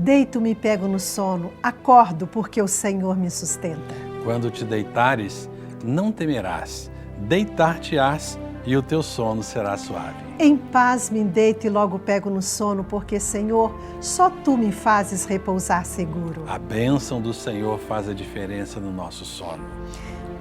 Deito-me e pego no sono, acordo porque o Senhor me sustenta. Quando te deitares, não temerás, deitar-te-ás e o teu sono será suave. Em paz me deito e logo pego no sono, porque, Senhor, só Tu me fazes repousar seguro. A bênção do Senhor faz a diferença no nosso sono.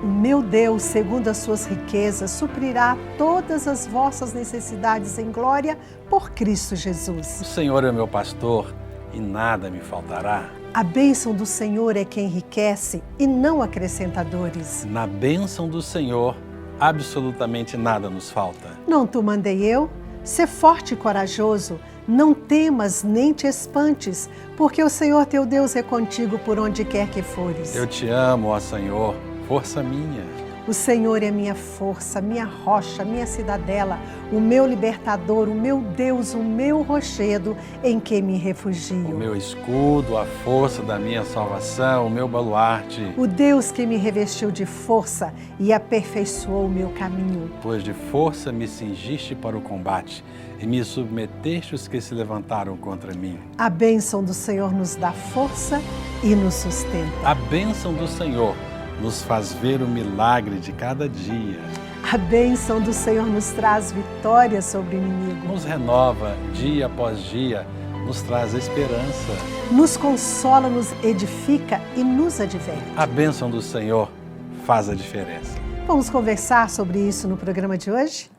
O meu Deus, segundo as suas riquezas, suprirá todas as vossas necessidades em glória por Cristo Jesus. O Senhor é meu pastor e nada me faltará. A bênção do Senhor é que enriquece e não acrescenta dores. Na bênção do Senhor, absolutamente nada nos falta. Não te mandei eu? Sê forte e corajoso, não temas nem te espantes, porque o Senhor teu Deus é contigo por onde quer que fores. Eu te amo, ó Senhor, força minha. O Senhor é minha força, minha rocha, minha cidadela, o meu libertador, o meu Deus, o meu rochedo em que me refugio. O meu escudo, a força da minha salvação, o meu baluarte. O Deus que me revestiu de força e aperfeiçoou o meu caminho. Pois de força me cingiste para o combate e me submeteste os que se levantaram contra mim. A bênção do Senhor nos dá força e nos sustenta. A bênção do Senhor nos faz ver o milagre de cada dia. A bênção do Senhor nos traz vitória sobre o inimigo. Nos renova dia após dia, nos traz esperança. Nos consola, nos edifica e nos adverte. A bênção do Senhor faz a diferença. Vamos conversar sobre isso no programa de hoje?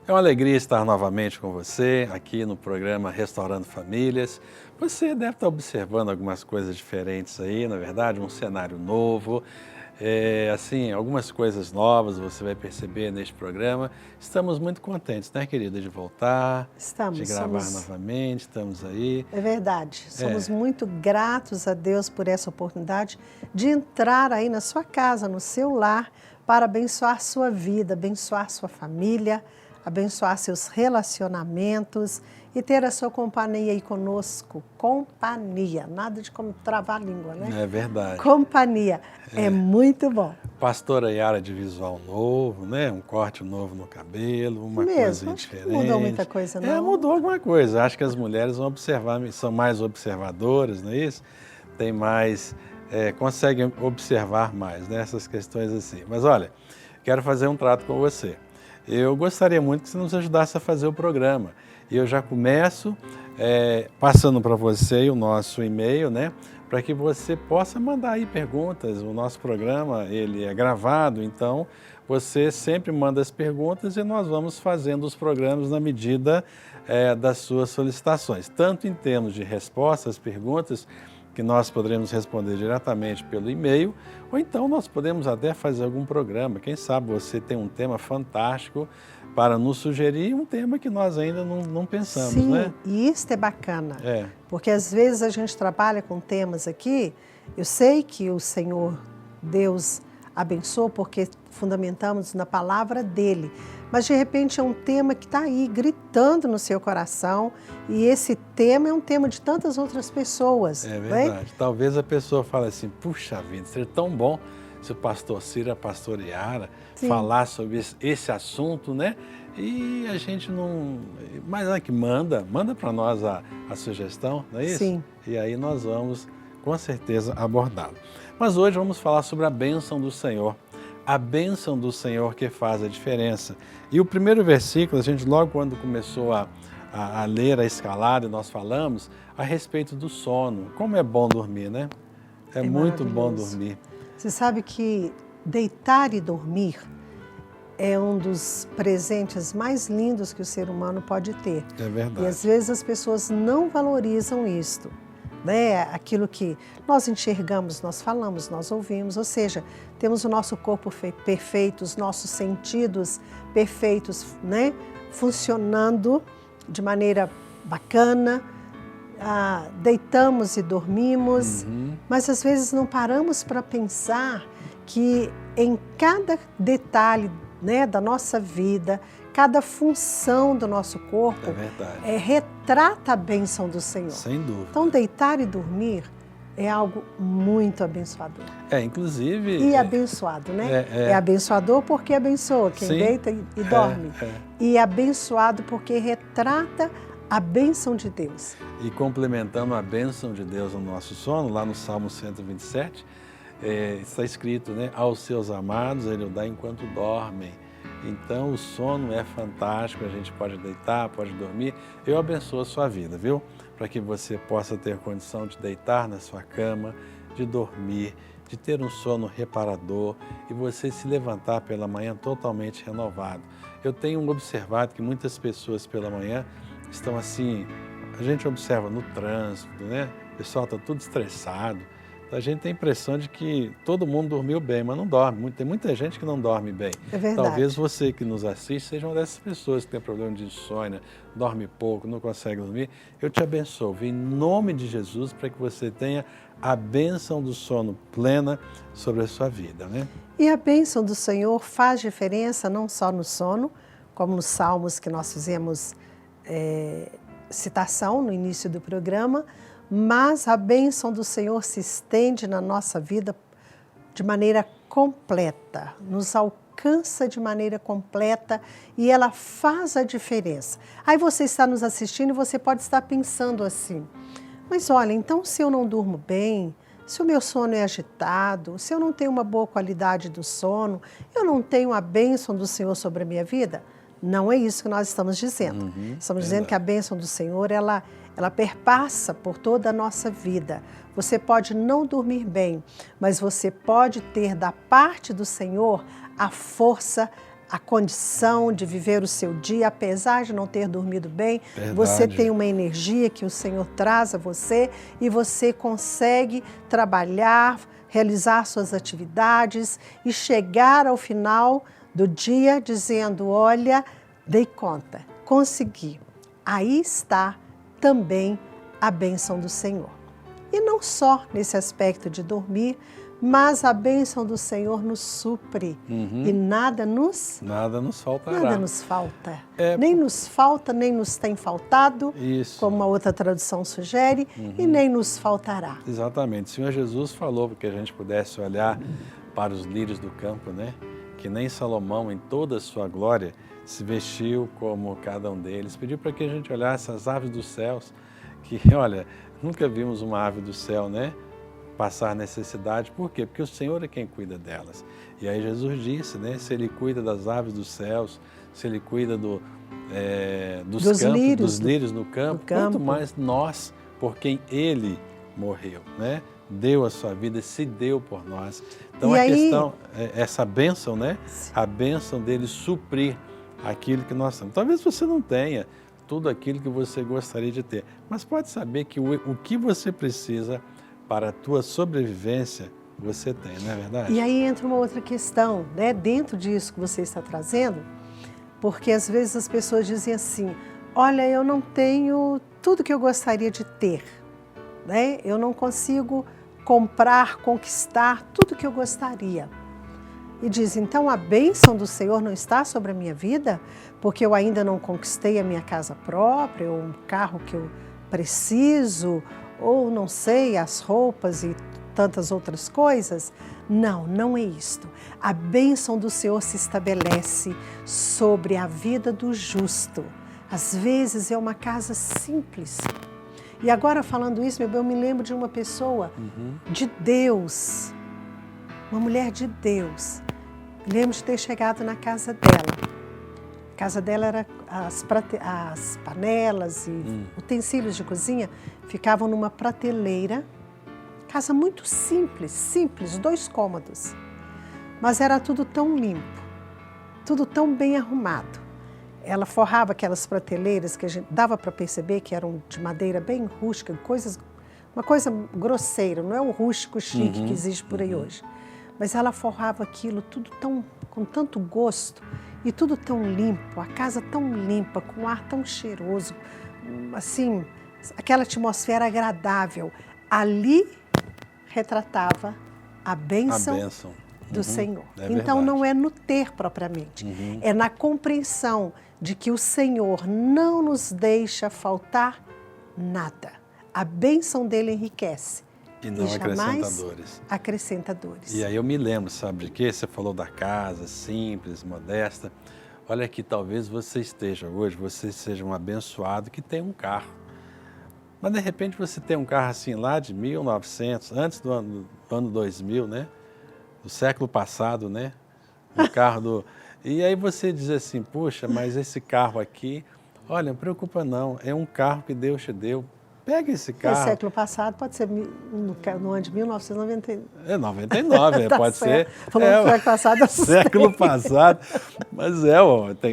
É uma alegria estar novamente com você aqui no programa Restaurando Famílias. Você deve estar observando algumas coisas diferentes aí, na verdade, um cenário novo. Algumas coisas novas você vai perceber neste programa. Estamos muito contentes, né, querida, de voltar, de gravar novamente, estamos aí. É verdade, somos muito gratos a Deus por essa oportunidade de entrar aí na sua casa, no seu lar, para abençoar sua vida, abençoar sua família, abençoar seus relacionamentos e ter a sua companhia aí conosco. Companhia, nada de como travar a língua, né? É verdade. Companhia, é muito bom. Pastora Yara de visual novo, né? Um corte novo no cabelo, uma coisa diferente. Não mudou muita coisa, não? Mudou alguma coisa. Acho que as mulheres vão observar, são mais observadoras, não é isso? Tem mais, conseguem observar mais, né? Essas questões assim. Mas olha, quero fazer um trato com você. Eu gostaria muito que você nos ajudasse a fazer o programa. E eu já começo passando para você o nosso e-mail, né? Para que você possa mandar aí perguntas. O nosso programa, ele é gravado, então você sempre manda as perguntas e nós vamos fazendo os programas na medida das suas solicitações. Tanto em termos de respostas às perguntas, que nós poderemos responder diretamente pelo e-mail, ou então nós podemos até fazer algum programa. Quem sabe você tem um tema fantástico para nos sugerir, um tema que nós ainda não pensamos, né? Sim, e isso é bacana, porque às vezes a gente trabalha com temas aqui, eu sei que o Senhor Deus abençoa porque fundamentamos na palavra dele, mas de repente é um tema que está aí gritando no seu coração e esse tema é um tema de tantas outras pessoas. É verdade. Talvez a pessoa fale assim, puxa vida, seria tão bom se o pastor Ciro, a pastora Yara falar sobre esse assunto, né? E a gente não... Mas é que manda para nós a sugestão, não é isso? Sim. E aí nós vamos, com certeza, abordá-lo. Mas hoje vamos falar sobre a bênção do Senhor. A bênção do Senhor que faz a diferença. E o primeiro versículo, a gente logo quando começou a ler a escalada, nós falamos a respeito do sono. Como é bom dormir, né? É muito bom dormir. Você sabe que deitar e dormir é um dos presentes mais lindos que o ser humano pode ter. É verdade. E às vezes as pessoas não valorizam isto. Né? Aquilo que nós enxergamos, nós falamos, nós ouvimos, ou seja, temos o nosso corpo perfeito, os nossos sentidos perfeitos, né? Funcionando de maneira bacana, deitamos e dormimos, mas às vezes não paramos para pensar que em cada detalhe, né, da nossa vida, cada função do nosso corpo É verdade. retrata a bênção do Senhor. Sem dúvida. Então, deitar e dormir é algo muito abençoador. Inclusive... E abençoado, né? É abençoador porque abençoa quem sim, deita e dorme. E abençoado porque retrata a bênção de Deus. E complementando a bênção de Deus no nosso sono, lá no Salmo 127, está escrito, né? Aos seus amados Ele o dá enquanto dormem. Então o sono é fantástico, a gente pode deitar, pode dormir. Eu abençoo a sua vida, viu? Para que você possa ter condição de deitar na sua cama, de dormir, de ter um sono reparador e você se levantar pela manhã totalmente renovado. Eu tenho observado que muitas pessoas pela manhã estão assim, a gente observa no trânsito, né? O pessoal está tudo estressado. A gente tem a impressão de que todo mundo dormiu bem, mas não dorme. Tem muita gente que não dorme bem. É verdade. Talvez você que nos assiste seja uma dessas pessoas que tem problema de insônia, dorme pouco, não consegue dormir. Eu te abençoo, em nome de Jesus, para que você tenha a bênção do sono plena sobre a sua vida, né? E a bênção do Senhor faz diferença não só no sono, como nos salmos que nós fizemos citação no início do programa, mas a bênção do Senhor se estende na nossa vida de maneira completa, nos alcança de maneira completa e ela faz a diferença. Aí você está nos assistindo e você pode estar pensando assim, mas olha, então se eu não durmo bem, se o meu sono é agitado, se eu não tenho uma boa qualidade do sono, eu não tenho a bênção do Senhor sobre a minha vida? Não é isso que nós estamos dizendo. Estamos dizendo que a bênção do Senhor, ela perpassa por toda a nossa vida. Você pode não dormir bem, mas você pode ter da parte do Senhor a força, a condição de viver o seu dia, apesar de não ter dormido bem. Verdade. Você tem uma energia que o Senhor traz a você e você consegue trabalhar, realizar suas atividades e chegar ao final do dia dizendo, olha, dei conta, consegui. Aí está também a bênção do Senhor. E não só nesse aspecto de dormir, mas a bênção do Senhor nos supre e nada nos faltará. Nada nos falta. Nem nos falta, nem nos tem faltado, Isso. como a outra tradução sugere, e nem nos faltará. Exatamente. O Senhor Jesus falou para que a gente pudesse olhar para os lírios do campo, né? Que nem Salomão, em toda a sua glória, se vestiu como cada um deles. Pediu para que a gente olhasse as aves dos céus, que, olha, nunca vimos uma ave do céu, né? Passar necessidade. Por quê? Porque o Senhor é quem cuida delas. E aí Jesus disse, né? Se Ele cuida das aves dos céus, se Ele cuida dos lírios no campo, quanto mais nós, por quem Ele morreu, né? Deu a sua vida, se deu por nós. Então questão é essa bênção, né? A bênção dele suprir aquilo que nós temos. Talvez você não tenha tudo aquilo que você gostaria de ter, mas pode saber que o que você precisa para a tua sobrevivência, você tem, não é verdade? E aí entra uma outra questão, né? Dentro disso que você está trazendo, porque às vezes as pessoas dizem assim, olha, eu não tenho tudo que eu gostaria de ter, né? Eu não consigo comprar, conquistar tudo que eu gostaria. E diz, então a bênção do Senhor não está sobre a minha vida, porque eu ainda não conquistei a minha casa própria, ou um carro que eu preciso, ou não sei, as roupas e tantas outras coisas. Não, não é isto. A bênção do Senhor se estabelece sobre a vida do justo. Às vezes é uma casa simples. E agora falando isso, eu me lembro de uma pessoa de Deus, uma mulher de Deus. Lembro de ter chegado na casa dela. A casa dela era as panelas e utensílios de cozinha ficavam numa prateleira. Casa muito simples, 2 cômodos. Mas era tudo tão limpo, tudo tão bem arrumado. Ela forrava aquelas prateleiras que a gente dava para perceber que eram de madeira bem rústica, uma coisa grosseira, não é o rústico chique que existe por aí hoje. Mas ela forrava aquilo tudo com tanto gosto e tudo tão limpo, a casa tão limpa, com um ar tão cheiroso, assim, aquela atmosfera agradável. Ali retratava a bênção do Senhor. É então verdade. não é no ter propriamente, é na compreensão de que o Senhor não nos deixa faltar nada. A bênção dele enriquece. E não jamais acrescenta dores. acrescenta dores. E aí eu me lembro, sabe de quê? Você falou da casa simples, modesta. Olha que talvez você esteja hoje, você seja um abençoado que tem um carro. Mas de repente você tem um carro assim lá de 1900, antes do ano 2000, né? Do século passado, né? Um carro do... E aí você diz assim, puxa, mas esse carro aqui, olha, não preocupa não, é um carro que Deus te deu. Pega esse carro. No século passado, pode ser no ano de 1999. É 99, Tá pode certo. ser. Falou do século passado, assustei. Século passado. Mas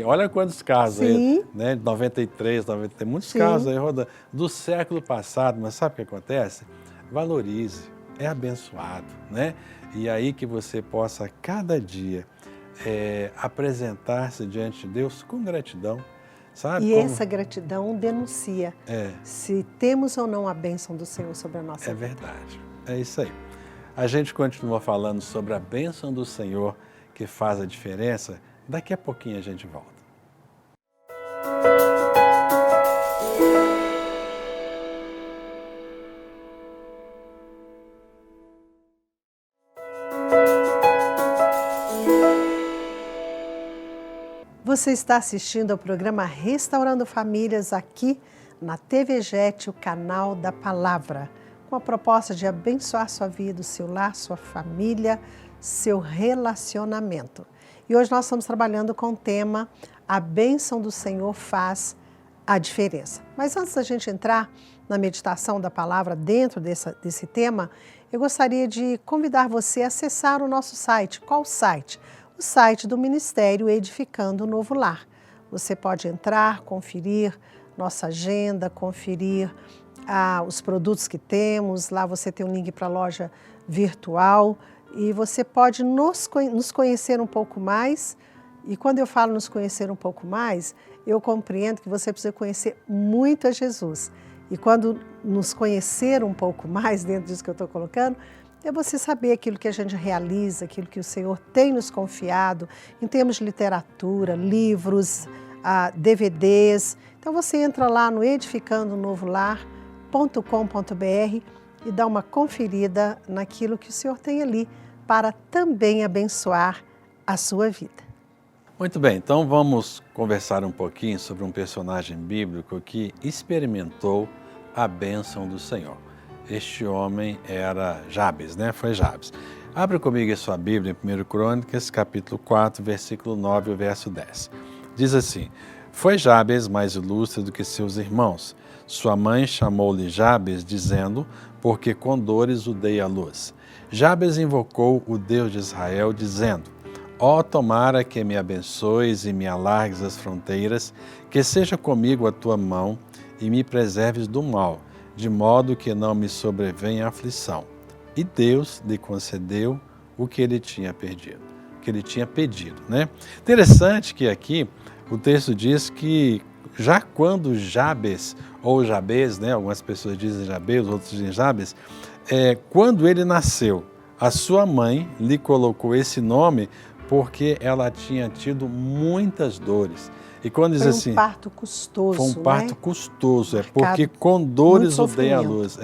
olha quantos carros aí, né? 93, 90, tem muitos carros aí rodando. Do século passado, mas sabe o que acontece? Valorize, é abençoado, né? E aí que você possa, cada dia, apresentar-se diante de Deus com gratidão. Sabe E como... essa gratidão denuncia se temos ou não a bênção do Senhor sobre a nossa vida. É verdade, é isso aí. A gente continua falando sobre a bênção do Senhor que faz a diferença. Daqui a pouquinho a gente volta. Você está assistindo ao programa Restaurando Famílias aqui na TV Jet, o canal da Palavra, com a proposta de abençoar sua vida, o seu lar, sua família, seu relacionamento. E hoje nós estamos trabalhando com o tema A bênção do Senhor faz a diferença. Mas antes da gente entrar na meditação da palavra dentro desse tema, eu gostaria de convidar você a acessar o nosso site. Qual site? O site do Ministério Edificando o Novo Lar. Você pode entrar, conferir nossa agenda, conferir os produtos que temos. Lá você tem um link para a loja virtual e você pode nos conhecer um pouco mais. E quando eu falo nos conhecer um pouco mais, eu compreendo que você precisa conhecer muito a Jesus. E quando nos conhecer um pouco mais, dentro disso que eu estou colocando, é você saber aquilo que a gente realiza, aquilo que o Senhor tem nos confiado, em termos de literatura, livros, DVDs. Então você entra lá no edificandonovolar.com.br e dá uma conferida naquilo que o Senhor tem ali para também abençoar a sua vida. Muito bem, então vamos conversar um pouquinho sobre um personagem bíblico que experimentou a bênção do Senhor. Este homem era Jabes, né? Foi Jabes. Abra comigo a sua Bíblia em 1 Crônicas, capítulo 4, versículo 9 e verso 10. Diz assim, foi Jabes mais ilustre do que seus irmãos. Sua mãe chamou-lhe Jabes, dizendo, porque com dores o dei à luz. Jabes invocou o Deus de Israel, dizendo, ó, tomara que me abençoes e me alargues as fronteiras, que seja comigo a tua mão e me preserves do mal, de modo que não me sobrevenha aflição. E Deus lhe concedeu o que ele tinha pedido, né? Interessante que aqui o texto diz que já quando Jabes, ou Jabes, né? Algumas pessoas dizem Jabes, outros dizem Jabes, quando ele nasceu, a sua mãe lhe colocou esse nome porque ela tinha tido muitas dores. E quando diz assim, foi um parto custoso, foi um parto custoso, porque Marcado com dores o muito dei à luz.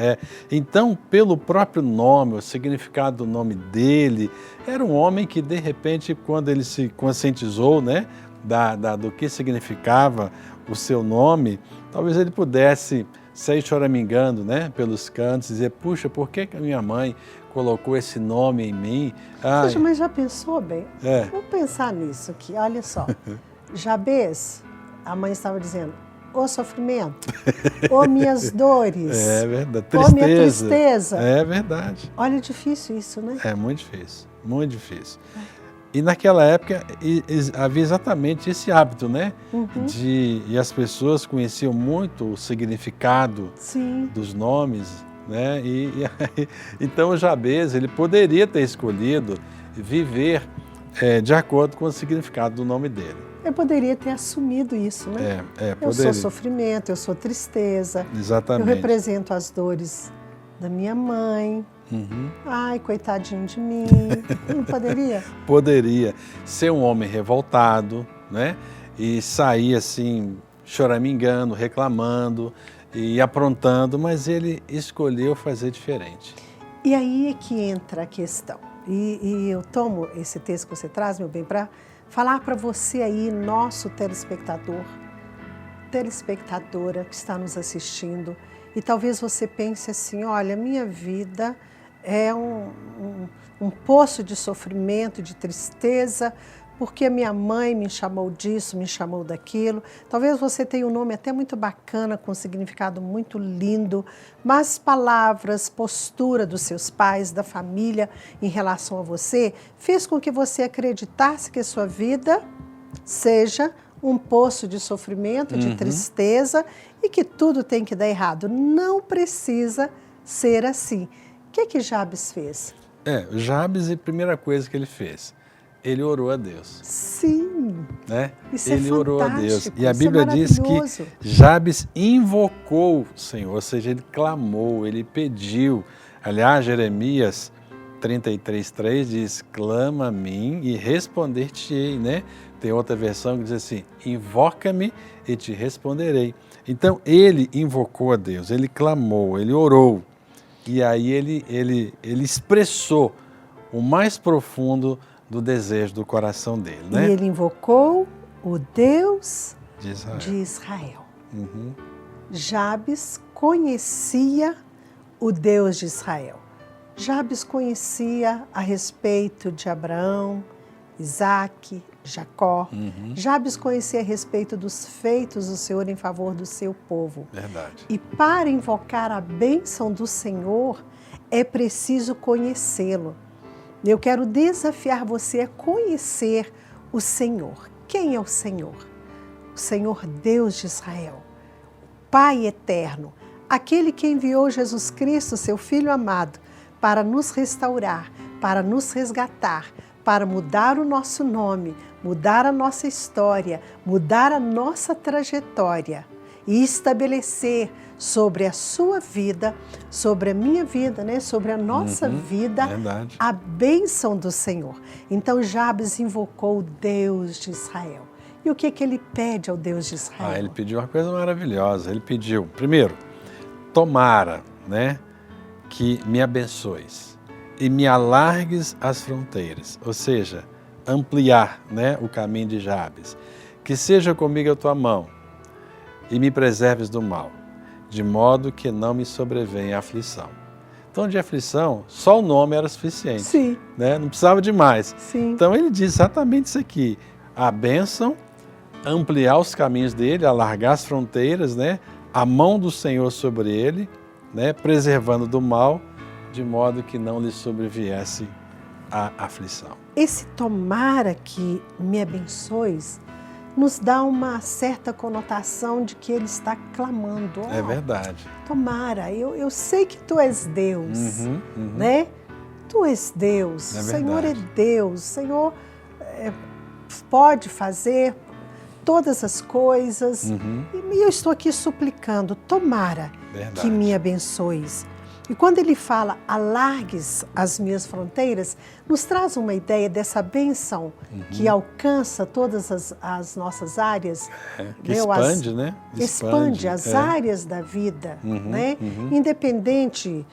Então, pelo próprio nome, o significado do nome dele, era um homem que, de repente, quando ele se conscientizou, né, do que significava o seu nome, talvez ele pudesse sair choramingando, né, pelos cantos e dizer, puxa, por que a minha mãe colocou esse nome em mim? Poxa, mas já pensou bem? Vamos pensar nisso aqui, olha só. Jabes, a mãe estava dizendo, ô sofrimento, ô minhas dores, é verdade, ô minha tristeza. É verdade. Olha, difícil isso, né? É muito difícil, muito difícil. E naquela época havia exatamente esse hábito, né? E as pessoas conheciam muito o significado dos nomes, né? Então o Jabes, ele poderia ter escolhido viver de acordo com o significado do nome dele. Eu poderia ter assumido isso, né? Eu sou sofrimento, eu sou tristeza. Exatamente. Eu represento as dores da minha mãe. Ai, coitadinho de mim. Não poderia? Poderia ser um homem revoltado, né? E sair assim, choramingando, reclamando e aprontando, mas ele escolheu fazer diferente. E aí é que entra a questão. E eu tomo esse texto que você traz, meu bem, para falar para você aí, nosso telespectador, telespectadora que está nos assistindo, e talvez você pense assim, olha, minha vida é um poço de sofrimento, de tristeza, porque minha mãe me chamou disso, me chamou daquilo. Talvez você tenha um nome até muito bacana, com um significado muito lindo, mas palavras, postura dos seus pais, da família em relação a você, fez com que você acreditasse que a sua vida seja um poço de sofrimento, de tristeza e que tudo tem que dar errado. Não precisa ser assim. O que Jabes fez? Jabes, a primeira coisa que ele fez, ele orou a Deus. Sim, né? isso Ele é orou a Deus. fantástico, E a isso Bíblia é diz que maravilhoso. Jabes invocou o Senhor, ou seja, ele clamou, ele pediu. Aliás, Jeremias 33:3 diz, clama a mim e responder-te-ei, né? Tem outra versão que diz assim, invoca-me e te responderei. Então, ele invocou a Deus, ele clamou, ele orou. E aí ele expressou o mais profundo do desejo do coração dele, né? E ele invocou o Deus De Israel. de Israel. Jabes conhecia o Deus de Israel. Jabes conhecia a respeito de Abraão, Isaque, Jacó. Jabes conhecia a respeito dos feitos do Senhor em favor do seu povo. Verdade. E para invocar a bênção do Senhor, é preciso conhecê-lo. Eu quero desafiar você a conhecer o Senhor. Quem é o Senhor? O Senhor Deus de Israel, Pai eterno, aquele que enviou Jesus Cristo, seu Filho amado, para nos restaurar, para nos resgatar, para mudar o nosso nome, mudar a nossa história, mudar a nossa trajetória e estabelecer sobre a sua vida, sobre a minha vida, né? Sobre a nossa vida, verdade. a bênção do Senhor. Então Jabes invocou o Deus de Israel. E o que ele pede ao Deus de Israel? Ele pediu uma coisa maravilhosa. Ele pediu, primeiro, tomara, né, que me abençoes e me alargues as fronteiras, ou seja, ampliar, né, o caminho de Jabes. Que seja comigo a tua mão e me preserves do mal, de modo que não me sobrevenha a aflição. Então, de aflição, só o nome era suficiente. Sim. Né? Não precisava de mais. Sim. Então, ele diz exatamente isso aqui. A bênção, ampliar os caminhos dele, alargar as fronteiras, né? A mão do Senhor sobre ele, né? Preservando do mal, de modo que não lhe sobreviesse a aflição. Esse tomara que me abençoes nos dá uma certa conotação de que ele está clamando. É verdade. Tomara, eu sei que tu és Deus, né? Tu és Deus, É o Senhor é verdade. Deus, o Senhor pode fazer todas as coisas. E eu estou aqui suplicando, tomara Verdade. que me abençoes. E quando ele fala, alargues as minhas fronteiras, nos traz uma ideia dessa bênção que alcança todas as nossas áreas. Que expande, né? Expande as áreas da vida, né? Independente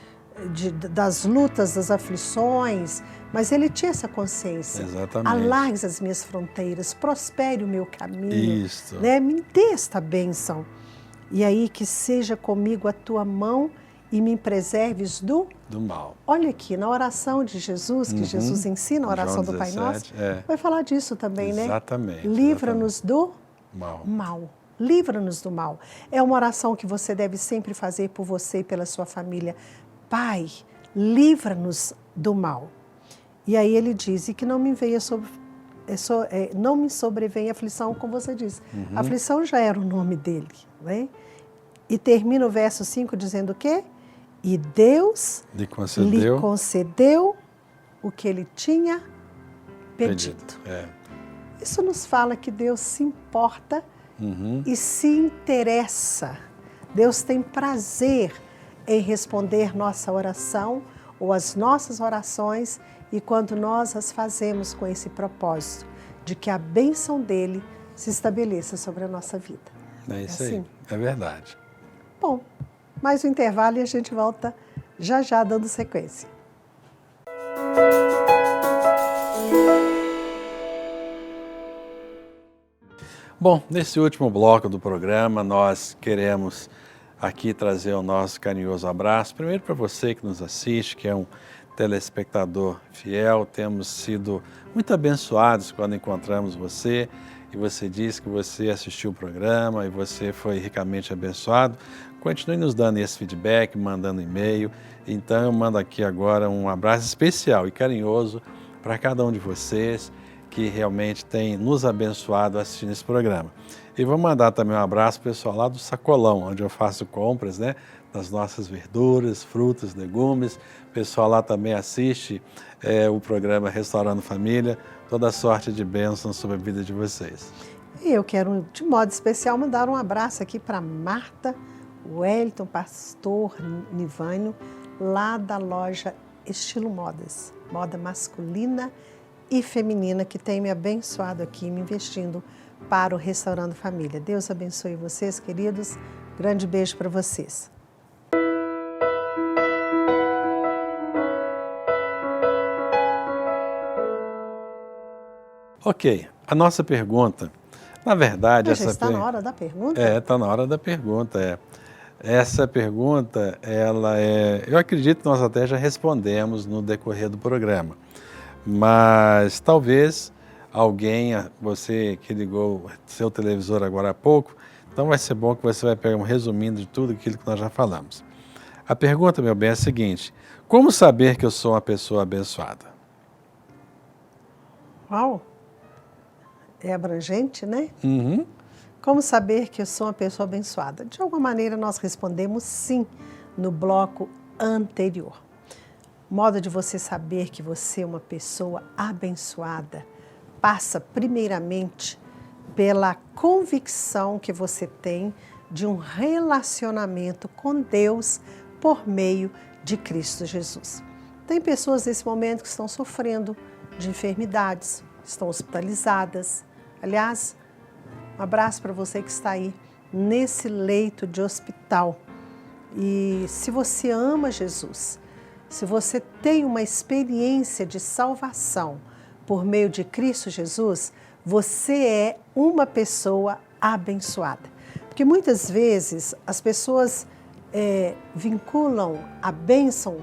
das lutas, das aflições, mas ele tinha essa consciência. Exatamente. Alargues as minhas fronteiras, prospere o meu caminho. Isso. Né? Me dê esta bênção. E aí que seja comigo a tua mão e me preserves do mal. Olha aqui, na oração de Jesus, que Jesus ensina, a oração João do Pai 17, Nosso, vai falar disso também, né? Exatamente. Livra-nos do mal. Livra-nos do mal. É uma oração que você deve sempre fazer por você e pela sua família. Pai, livra-nos do mal. E aí ele diz, e que não me venha não me sobrevenha aflição, como você disse. Aflição já era o nome dele, né? E termina o verso 5 dizendo o quê? E Deus lhe concedeu o que ele tinha pedido. Isso nos fala que Deus se importa e se interessa. Deus tem prazer em responder nossa oração ou as nossas orações e quando nós as fazemos com esse propósito de que a bênção dele se estabeleça sobre a nossa vida. É isso aí, é verdade. Bom, mais um intervalo e a gente volta já já dando sequência. Bom, nesse último bloco do programa, nós queremos aqui trazer o nosso carinhoso abraço. Primeiro para você que nos assiste, que é um telespectador fiel. Temos sido muito abençoados quando encontramos você e você diz que você assistiu o programa e você foi ricamente abençoado. Continue nos dando esse feedback, mandando e-mail. Então eu mando aqui agora um abraço especial e carinhoso para cada um de vocês que realmente tem nos abençoado assistindo esse programa. E vou mandar também um abraço para o pessoal lá do Sacolão, onde eu faço compras, né, das nossas verduras, frutas, legumes. O pessoal lá também assiste o programa Restaurando Família. Toda sorte de bênçãos sobre a vida de vocês. E eu quero, de modo especial, mandar um abraço aqui para Marta, Wellington, pastor Nivânio, lá da loja Estilo Modas, moda masculina e feminina, que tem me abençoado aqui, me investindo para o Restaurando Família. Deus abençoe vocês, queridos. Grande beijo para vocês. Ok, a nossa pergunta, na verdade... Já está na hora da pergunta? Está na hora da pergunta, Essa pergunta, eu acredito que nós até já respondemos no decorrer do programa. Mas talvez alguém, você que ligou seu televisor agora há pouco, então vai ser bom que você vai pegar um resumindo de tudo aquilo que nós já falamos. A pergunta, meu bem, é a seguinte: como saber que eu sou uma pessoa abençoada? Uau! É abrangente, né? Uhum. Como saber que eu sou uma pessoa abençoada? De alguma maneira nós respondemos sim no bloco anterior. Modo de você saber que você é uma pessoa abençoada passa primeiramente pela convicção que você tem de um relacionamento com Deus por meio de Cristo Jesus. Tem pessoas nesse momento que estão sofrendo de enfermidades, estão hospitalizadas. Aliás, um abraço para você que está aí nesse leito de hospital. E se você ama Jesus, se você tem uma experiência de salvação por meio de Cristo Jesus, você é uma pessoa abençoada. Porque muitas vezes as pessoas vinculam a bênção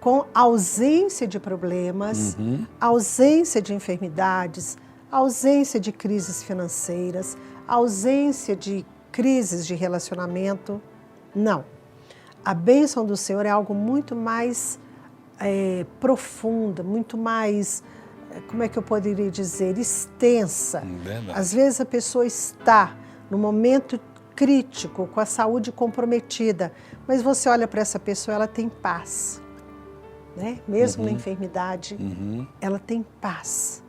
com ausência de problemas, ausência de enfermidades, ausência de crises financeiras, ausência de crises de relacionamento. Não. A bênção do Senhor é algo muito mais profunda, muito mais, como é que eu poderia dizer, extensa. Verdade. Às vezes a pessoa está no momento crítico, com a saúde comprometida, mas você olha para essa pessoa, ela tem paz. Né? Mesmo na enfermidade, ela tem paz.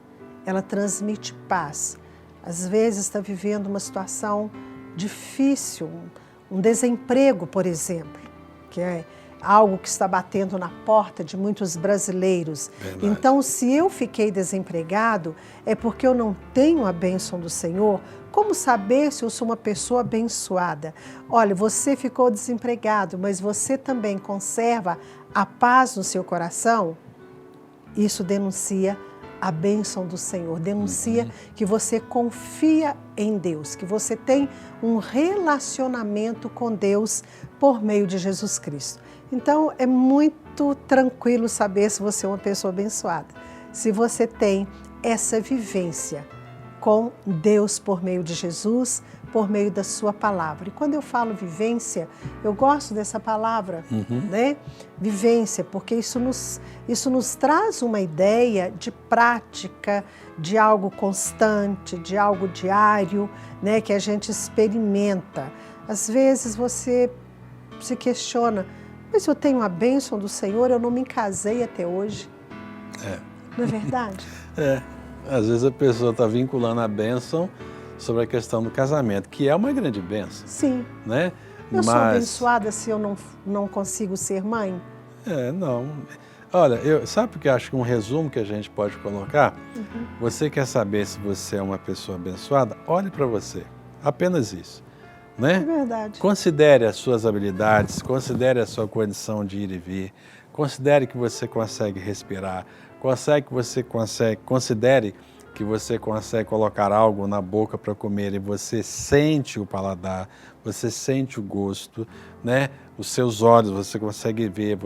Ela transmite paz. Às vezes está vivendo uma situação difícil, um desemprego, por exemplo, que é algo que está batendo na porta de muitos brasileiros. Verdade. Então, se eu fiquei desempregado, é porque eu não tenho a bênção do Senhor. Como saber se eu sou uma pessoa abençoada? Olha, você ficou desempregado, mas você também conserva a paz no seu coração? Isso denuncia a bênção do Senhor, denuncia que você confia em Deus, que você tem um relacionamento com Deus por meio de Jesus Cristo. Então, é muito tranquilo saber se você é uma pessoa abençoada, se você tem essa vivência com Deus por meio de Jesus, por meio da sua palavra. E quando eu falo vivência, eu gosto dessa palavra, né? Vivência, porque isso nos traz uma ideia de prática, de algo constante, de algo diário, né? Que a gente experimenta. Às vezes você se questiona, mas eu tenho a bênção do Senhor, eu não me casei até hoje. Não é verdade? Às vezes a pessoa está vinculando a bênção sobre a questão do casamento, que é uma grande bênção. Sim. Né? Eu sou abençoada se eu não consigo ser mãe? Não. Olha, sabe o que eu acho que um resumo que a gente pode colocar? Você quer saber se você é uma pessoa abençoada? Olhe para você. Apenas isso. Né? É verdade. Considere as suas habilidades, considere a sua condição de ir e vir, considere que você consegue respirar, considere que você consegue colocar algo na boca para comer e você sente o paladar, você sente o gosto, né? Os seus olhos, você consegue ver,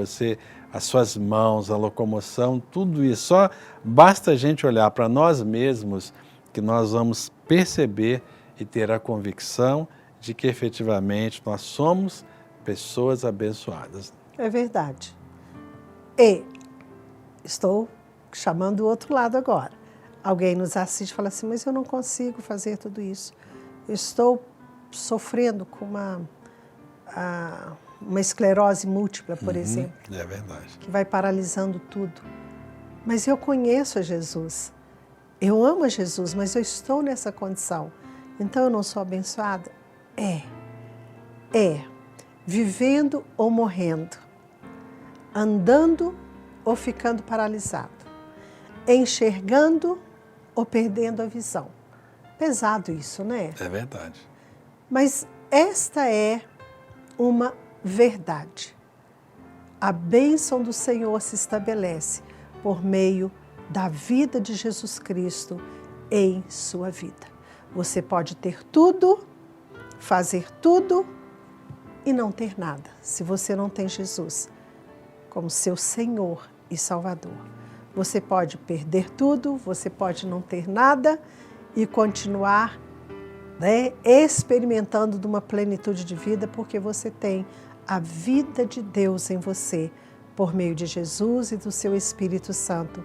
as suas mãos, a locomoção, tudo isso. Só basta a gente olhar para nós mesmos que nós vamos perceber e ter a convicção de que efetivamente nós somos pessoas abençoadas. É verdade. E estou chamando o outro lado agora. Alguém nos assiste e fala assim, mas eu não consigo fazer tudo isso. Eu estou sofrendo com uma esclerose múltipla, por exemplo. É verdade. Que vai paralisando tudo. Mas eu conheço a Jesus. Eu amo a Jesus, mas eu estou nessa condição. Então eu não sou abençoada? Vivendo ou morrendo, andando ou ficando paralisado, enxergando ou perdendo a visão. Pesado isso, né? É verdade. Mas esta é uma verdade. A bênção do Senhor se estabelece por meio da vida de Jesus Cristo em sua vida. Você pode ter tudo, fazer tudo e não ter nada, se você não tem Jesus como seu Senhor e Salvador. Você pode perder tudo, você pode não ter nada e continuar, né, experimentando de uma plenitude de vida, porque você tem a vida de Deus em você, por meio de Jesus e do seu Espírito Santo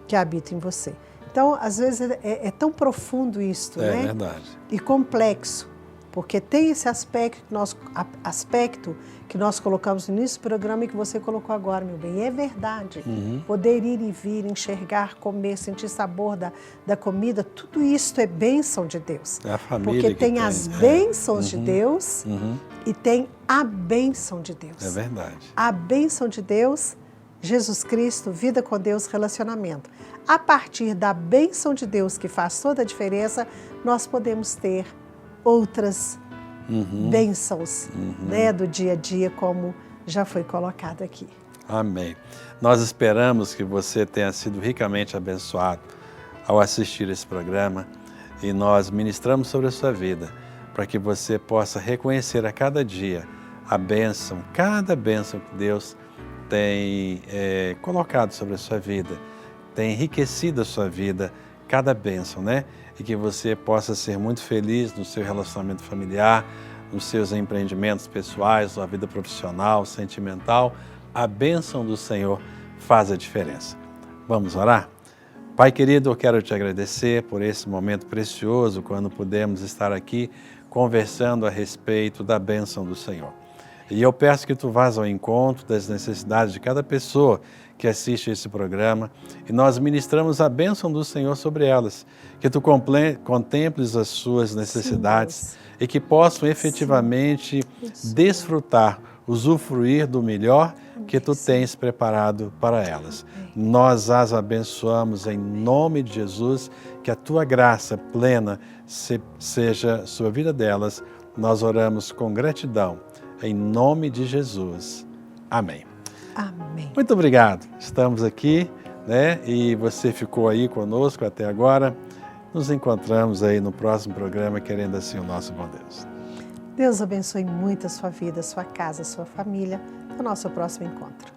que habita em você. Então, às vezes é tão profundo isto, né? É verdade. E complexo, porque tem esse aspecto que nós colocamos no início do programa e que você colocou agora, meu bem. E é verdade. Poder ir e vir, enxergar, comer, sentir sabor da comida, tudo isso é bênção de Deus. É a família porque que tem as bênçãos de Deus e tem a bênção de Deus. É verdade. A bênção de Deus, Jesus Cristo, vida com Deus, relacionamento. A partir da bênção de Deus, que faz toda a diferença, nós podemos ter outras bênçãos, né, do dia a dia, como já foi colocado aqui. Amém. Nós esperamos que você tenha sido ricamente abençoado ao assistir esse programa e nós ministramos sobre a sua vida para que você possa reconhecer a cada dia a bênção, cada bênção que Deus tem colocado sobre a sua vida, tem enriquecido a sua vida, cada bênção, né? E que você possa ser muito feliz no seu relacionamento familiar, nos seus empreendimentos pessoais, sua vida profissional, sentimental. A bênção do Senhor faz a diferença. Vamos orar? Pai querido, eu quero te agradecer por esse momento precioso, quando pudemos estar aqui conversando a respeito da bênção do Senhor. E eu peço que tu vás ao encontro das necessidades de cada pessoa que assiste esse programa e nós ministramos a bênção do Senhor sobre elas, que tu contemples as suas necessidades e que possam efetivamente desfrutar, usufruir do melhor que tu tens preparado para elas. Nós as abençoamos em nome de Jesus, que a tua graça plena seja sobre a vida delas. Nós oramos com gratidão. Em nome de Jesus. Amém. Amém. Muito obrigado. Estamos aqui, né? E você ficou aí conosco até agora. Nos encontramos aí no próximo programa, querendo assim o nosso bom Deus. Deus abençoe muito a sua vida, a sua casa, a sua família. Até o nosso próximo encontro.